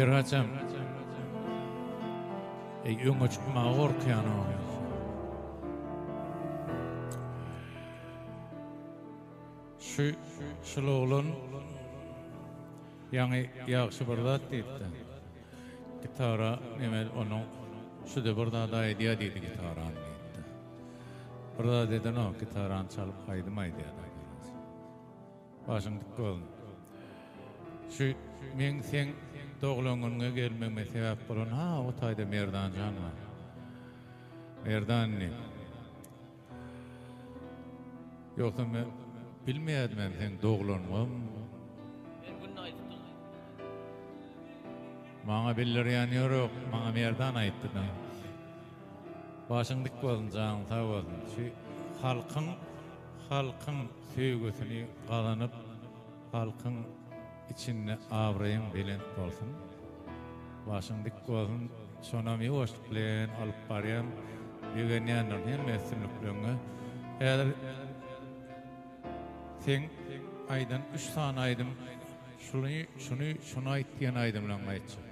Beracam Yungoç mağur kıyano Şu şululun Yani yaxşı burada deydi Gitara nemel onun Şu da burada da idea deydi gitaran deydi Burada dedi no gitaran çalıp kaydımaydı ya da Başın dik olun Şu men sen doğulunga gelmeme sebep bolon ha o tayda merdan canma merdan ne yoksa men bilmeýärdim sen doğulunmam maňa bildirýän ýok maňa merdan aýtdy da başyň dik bolun jaň sag bolsun şu halkyň söýgüsini galanyp halkyň içinde avrayın belent bolsun. Başyň dik bolsun. Şonam ýoş bilen alyp barýam. Ýögenýänler hem meslekleriňe. Eger sen aýdan 3 sany aýdym. Şunu aýtdyň aýdym bilen aýtjak.